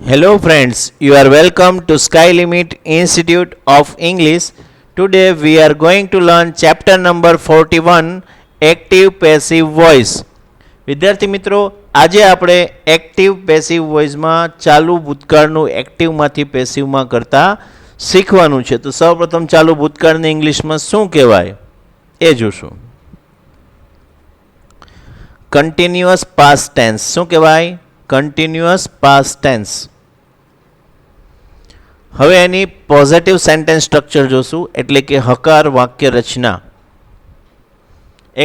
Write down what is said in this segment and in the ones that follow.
Hello, friends. You are welcome to Sky Limit Institute of English. Today, we are going to learn chapter number 41 Active Passive Voice. વિદ્યાર્થી મિત્રો, આજે આપણે active passive વોઇસમાં ચાલુ ભૂતકાળનું એક્ટિવમાંથી પેસિવમાં કરતા શીખવાનું છે. તો સૌપ્રથમ ચાલુ ભૂતકાળને ઇંગ્લિશમાં શું કહેવાય એ જોશું. કન્ટિન્યુઅસ પાસ્ટ ટેન્સ શું કહેવાય? Continuous past tense. હવે એની પોઝિટિવ સેન્ટેન્સ સ્ટ્રક્ચર જોશું, એટલે કે હકાર વાક્ય રચના.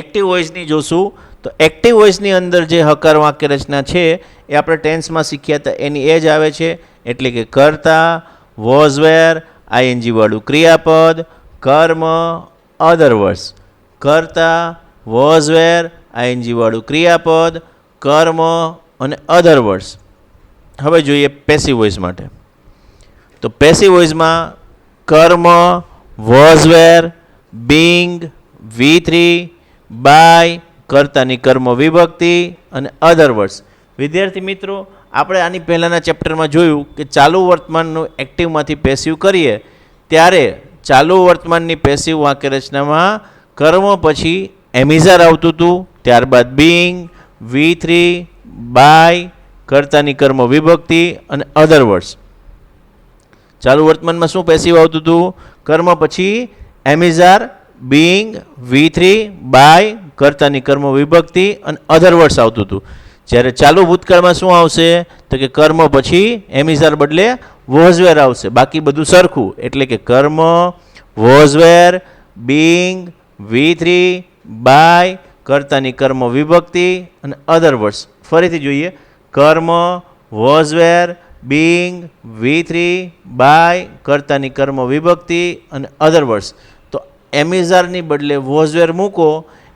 એક્ટિવ વોઇસની જોશું તો એક્ટિવ વોઇસની અંદર જે હકાર વાક્ય રચના છે એ આપણે ટેન્સમાં શીખ્યા હતા એની એ જ આવે છે, એટલે કે કર્તા, વોઝ વેર, આઈએનજી વાળું ક્રિયાપદ, કર્મ, અધર વર્ડ્સ. કર્તા, વોઝ વેર, આઈએનજી વાળું ક્રિયાપદ, કર્મ અને અધર વર્ડ્સ. હવે જોઈએ પેસિવ વોઇસ માટે. તો પેસિવ વોઇસમાં કર્મ, was were, being, V3, by, કર્તાની કર્મ વિભક્તિ અને અધર વર્ડ્સ. વિદ્યાર્થી મિત્રો, આપણે આની પહેલાંના ચેપ્ટરમાં જોયું કે ચાલુ વર્તમાનનું એક્ટિવમાંથી પેસિવ કરીએ ત્યારે ચાલુ વર્તમાનની પેસિવ વાક્ય રચનામાં કર્મ પછી એમિઝાર આવતું હતું, ત્યારબાદ બીંગ, V3, બાય, કર્તાની કર્મ વિભક્તિ અને અધર વર્ડ્સ. ચાલુ વર્તમાનમાં શું પેસિવ આવતું હતું? કર્મ પછી એમિઝાર, બીંગ, V3, બાય, કર્તાની કર્મ વિભક્તિ અને અધર વર્ડ્સ આવતું હતું. જ્યારે ચાલુ ભૂતકાળમાં શું આવશે? તો કે કર્મ પછી એમિઝાર બદલે વોઝવેર આવશે, બાકી બધું સરખું. એટલે કે કર્મ, વોઝવેર, બીંગ, V3, બાય, કર્તાની કર્મ વિભક્તિ અને અધર વર્ડ્સ. ફરીથી જોઈએ. કર્મ, વોઝવેર, બીંગ, V3, બાય, કર્તાની કર્મ વિભક્તિ અને અધર વર્ડ્સ. તો એમિઝારની બદલે વોઝવેર મૂકો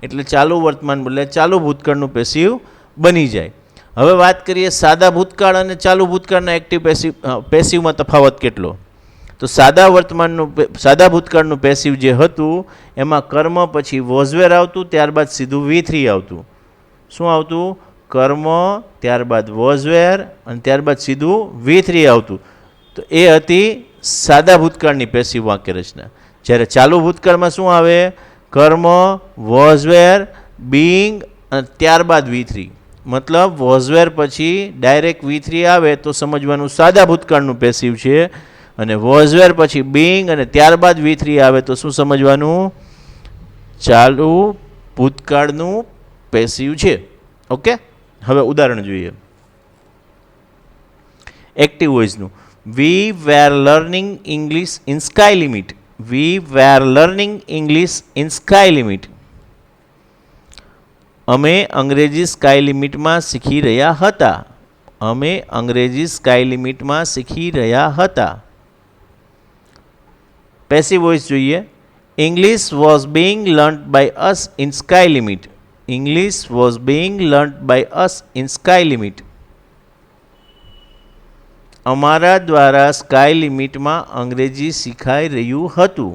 એટલે ચાલુ વર્તમાન બદલે ચાલુ ભૂતકાળનું પેસિવ બની જાય. હવે વાત કરીએ સાદા ભૂતકાળ અને ચાલુ ભૂતકાળના એક્ટિવ પેસિવમાં તફાવત કેટલો. તો સાદા ભૂતકાળનું પેસિવ જે હતું એમાં કર્મ પછી વોઝવેર આવતું, ત્યારબાદ સીધું V3 આવતું. શું આવતું? કર્મ, ત્યારબાદ વોઝવેર અને ત્યારબાદ સીધું V3 આવતું. તો એ હતી સાદા ભૂતકાળની પેસિવ વાક્ય રચના. જ્યારે ચાલુ ભૂતકાળમાં શું આવે? કર્મ, વોઝવેર, બીંગ અને ત્યારબાદ V3. મતલબ વોઝવેર પછી ડાયરેક્ટ V3 આવે તો સમજવાનું સાદા ભૂતકાળનું પેસિવ છે, અને વોઝવેર પછી બીંગ અને ત્યારબાદ V3 આવે તો શું સમજવાનું? ચાલુ ભૂતકાળનું પેસિવ છે. ઓકે, હવે ઉદાહરણ જોઈએ એક્ટિવ વોઇસનું. We were learning English in sky Limit. We were learning English in sky Limit. અમે અંગ્રેજી સ્કાય લિમિટમાં શીખી રહ્યા હતા. અમે અંગ્રેજી સ્કાય લિમિટમાં શીખી રહ્યા હતા. પેસિવ વોઇસ જોઈએ. English was being learned by us in sky limit. English was being learnt by us in sky limit. અમારા દ્વારા સ્કાય લિમિટમાં અંગ્રેજી શીખાઈ રહ્યું હતું.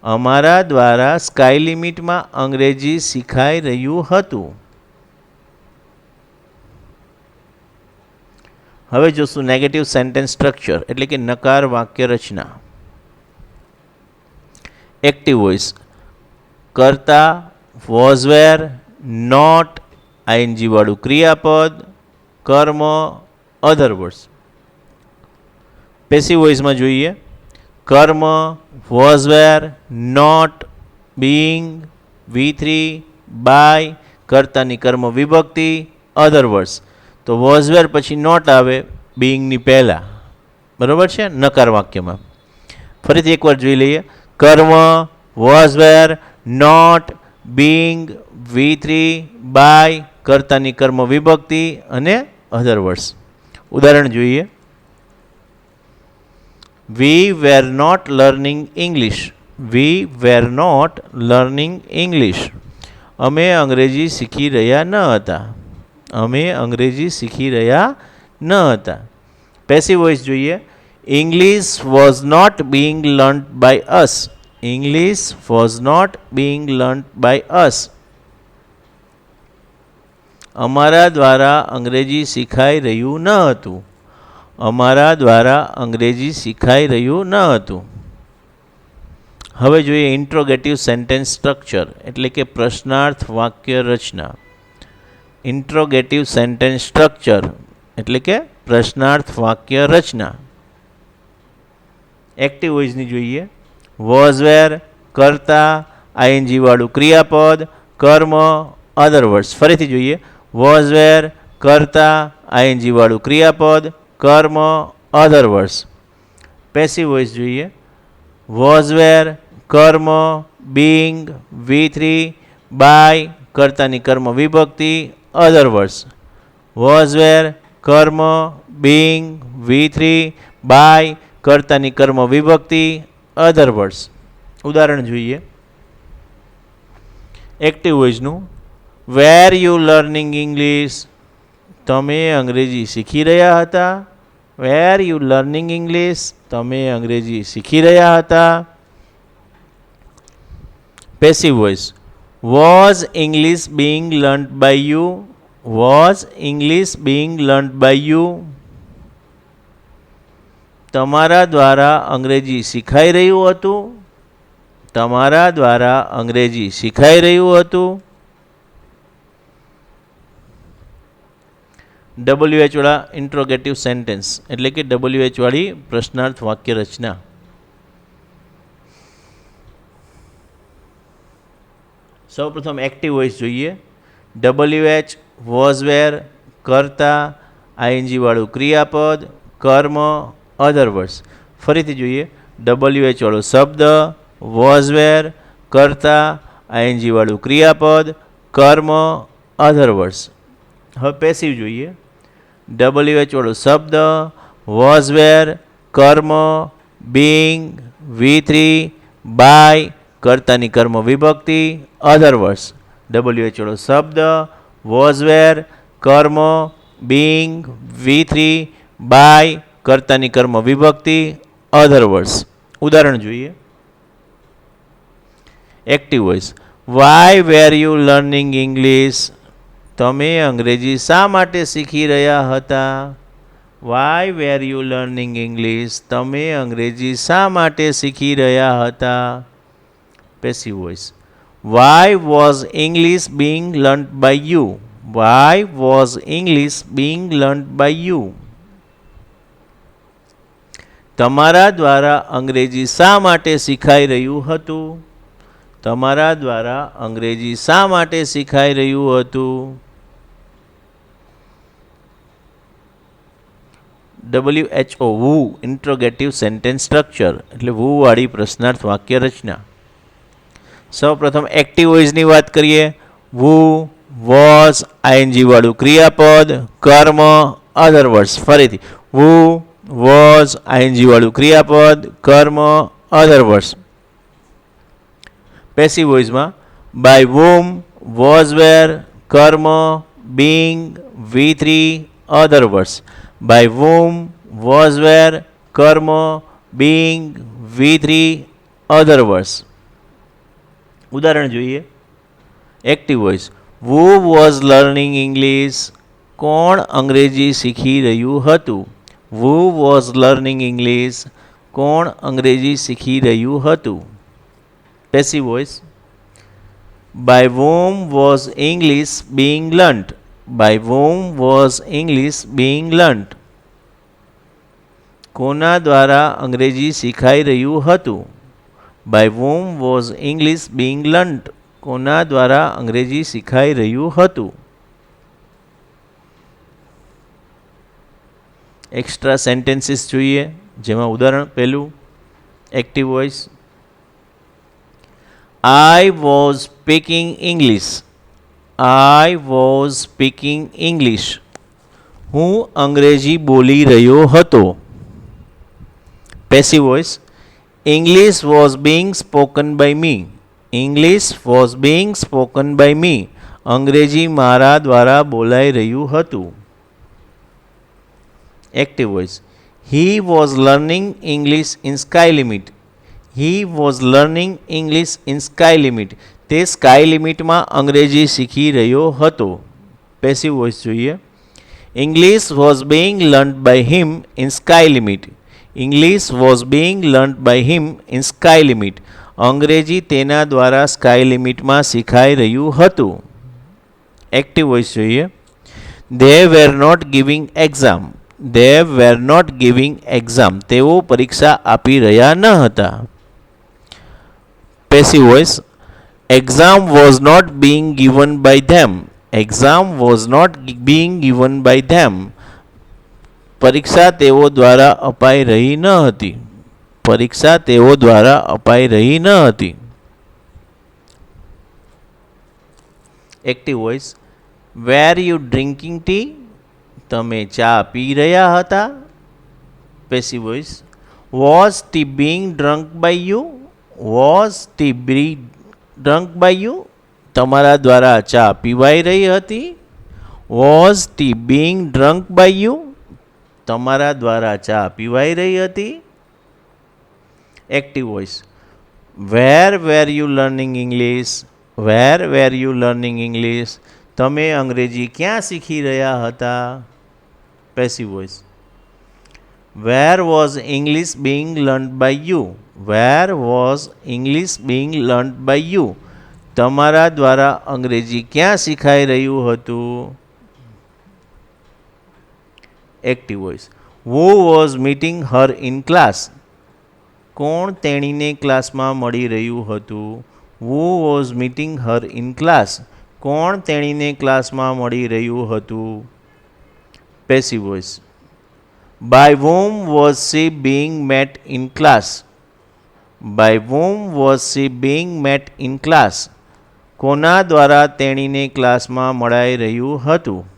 અમારા દ્વારા સ્કાય લિમિટમાં અંગ્રેજી શીખાઈ રહ્યું હતું. હવે જોશું નેગેટિવ સેન્ટેન્સ સ્ટ્રક્ચર, એટલે કે નકાર વાક્ય રચના. Active voice. કર્તા, વોઝવેર, નોટ, આઈએનજી વાળું ક્રિયાપદ, કર્મ, અધર વર્ડ્સ. પેસિવ વોઇસમાં જોઈએ. કર્મ, was were, not, being, V3, by, કર્તાની કર્મ વિભક્તિ, અધર વર્ડ્સ. તો વોઝવેર પછી નોટ આવે બીંગની પહેલાં, બરાબર છે નકાર વાક્યમાં. ફરીથી એકવાર જોઈ લઈએ. કર્મ, was were, not, being, V3, by, કર્તાની કર્મ વિભક્તિ અને અધર વર્ડ્સ. ઉદાહરણ જોઈએ. We were not learning English. We were not learning English. અમે અંગ્રેજી શીખી રહ્યા ન હતા. અમે અંગ્રેજી શીખી રહ્યા ન હતા. પેસિવ વોઇસ જોઈએ. English was not being learned by us. English was not being learnt by us. અમારા દ્વારા અંગ્રેજી શીખાઈ રહ્યું ન હતું. અમારા દ્વારા અંગ્રેજી શીખાઈ રહ્યું ન હતું. હવે જોઈએ ઇન્ટ્રોગેટિવ સેન્ટેન્સ સ્ટ્રક્ચર એટલે કે પ્રશ્નાર્થ વાક્ય રચના. ઇન્ટ્રોગેટિવ સેન્ટેન્સ સ્ટ્રક્ચર એટલે કે પ્રશ્નાર્થ વાક્ય રચના. એક્ટિવ વોઇસની જોઈએ. વોઝ વેર, કર્તા, આઈએનજી વાળું ક્રિયાપદ, કર્મ, અધર વર્ડ્સ. ફરીથી જોઈએ. વોઝ વેર, કર્તા, આઈએનજી વાળું ક્રિયાપદ, કર્મ, અધર વર્ડ્સ. પેસિવ વોઇસ જોઈએ. વોઝ વેર, કર્મ, બીંગ, V3, બાય, કર્તાની કર્મ વિભક્તિ, અધર વર્ડ્સ. વોઝ વેર, કર્મ, બીંગ, V3, બાય, કર્તાની કર્મ વિભક્તિ, અધર વર્ડ્સ. ઉદાહરણ જોઈએ. એક્ટિવ વોઇસનું. Were you learning English? તમે અંગ્રેજી શીખી રહ્યા હતા. Were you learning English? તમે અંગ્રેજી શીખી રહ્યા હતા. Passive voice. Was English being learned by you? Was English being learned by you? તમારા દ્વારા અંગ્રેજી શીખાઈ રહ્યું હતું. તમારા દ્વારા અંગ્રેજી શીખાઈ રહ્યું હતું. WH વાળા ઇન્ટ્રોગેટિવ સેન્ટેન્સ એટલે કે WH વાળી પ્રશ્નાર્થ વાક્ય રચના. સૌપ્રથમ એક્ટિવ વોઇસ જોઈએ. WH, વોઝ વેર, કર્તા, આઈએનજી વાળું ક્રિયાપદ, કર્મ, અધર વર્ડ્સ. ફરીથી જોઈએ. WH વાળો શબ્દ, વોઝ વેર, કર્તા, આઈએનજી વાળું ક્રિયાપદ, કર્મ, અધર વર્ડ્સ. હવે પેસિવ જોઈએ. WH વાળો શબ્દ, વોઝ વેર, કર્મ, બીંગ, V3, બાય, કર્તાની કર્મ વિભક્તિ, અધર વર્ડ્સ. WH વાળો શબ્દ, વોઝ વેર, કર્મ, બીંગ, V3, બાય, કર્તાની કર્મ વિભક્તિ, અધર વર્ડ્સ. ઉદાહરણ જોઈએ. Active voice. Why were you learning English? તમે અંગ્રેજી શા માટે શીખી રહ્યા હતા? Why were you learning English? તમે અંગ્રેજી શા માટે શીખી રહ્યા હતા? Passive voice. Why was English being learned by you? Why was English being learned by you? તમારા દ્વારા અંગ્રેજી શા માટે શીખાઈ રહ્યું હતું? તમારા દ્વારા અંગ્રેજી શા માટે શીખાઈ રહ્યું હતું? WHO વુ ઇન્ટ્રોગેટિવ સેન્ટેન્સ સ્ટ્રક્ચર એટલે વુ વાળી પ્રશ્નાર્થ વાક્ય રચના. સૌપ્રથમ એક્ટિવ વોઇસની વાત કરીએ. વુ, વોઝ, આઈએનજી વાળું ક્રિયાપદ, કર્મ, અધર વર્ડ્સ. ફરીથી. વુ, વોઝ, આઈએનજી વાળું ક્રિયાપદ, કર્મ, અધર વર્ડ્સ. પેસિવ વોઇસમાં બાય વૂમ, વોઝ વેર, કર્મ, being, V3, other words. By whom, was were, કર્મ, બીંગ, V3, અધર વર્ડ્સ. ઉદાહરણ જોઈએ. Active voice. Who was learning English? કોણ અંગ્રેજી શીખી રહ્યું હતું? Who was learning English? કોણ અંગ્રેજી શીખી રહ્યું હતું? Passive voice. By whom was English being learnt? By whom was English being learnt? કોના દ્વારા અંગ્રેજી શીખાઈ રહ્યું હતું? By whom was English being learnt? કોના દ્વારા અંગ્રેજી શીખાઈ રહ્યું હતું? એક્સ્ટ્રા સેન્ટેન્સીસ જોઈએ જેમાં ઉદાહરણ પહેલું active voice. I was speaking English. I was speaking English. હું અંગ્રેજી બોલી રહ્યો હતો. Passive voice. English was being spoken by me. English was being spoken by me. અંગ્રેજી મારા દ્વારા બોલાઈ રહ્યું હતું. Active voice. He was learning English in Sky Limit. He was learning English in Sky Limit. તે સ્કાય લિમિટમાં અંગ્રેજી શીખી રહ્યો હતો. પેસિવ વોઇસ જોઈએ. English was being learnt by him in Sky Limit. English was being learnt by him in Sky Limit. અંગ્રેજી તેના દ્વારા સ્કાય લિમિટમાં શીખાઈ રહ્યું હતું. એક્ટિવ વોઇસ જોઈએ. They were not giving exam. They were not giving exam. તેઓ પરીક્ષા આપી રહ્યા ન હતા. Passive voice. Exam was not being given by them. Exam was not being given by them. પરીક્ષા તેઓ દ્વારા અપાઈ રહી ન હતી. પરીક્ષા તેઓ દ્વારા અપાઈ રહી ન હતી. Active voice. Were you drinking tea? તમે ચા પી રહ્યા હતા. Passive voice. Was tea being drunk by you? Was tea be drunk by you? તમારા દ્વારા ચા પીવાઈ રહી હતી. Was tea being drunk by you? તમારા દ્વારા ચા પીવાઈ રહી હતી. Active voice. Where were you learning English? Where were you learning English? તમે અંગ્રેજી ક્યાં શીખી રહ્યા હતા. Passive voice. Where was English being learned by you? Where was English being learned by you? તમારા દ્વારા અંગ્રેજી ક્યાં શીખાઈ રહ્યું હતું. Active voice. Who was meeting her in class? કોણ તેણીને ક્લાસમાં મળી રહ્યું હતું. Who was meeting her in class? કોણ તેણીને ક્લાસમાં મળી રહ્યું હતું. Passive voice. By whom was she being met in class? By whom was she being met in class? કોના દ્વારા તેણીને ક્લાસમાં મળાઈ રહ્યું હતું.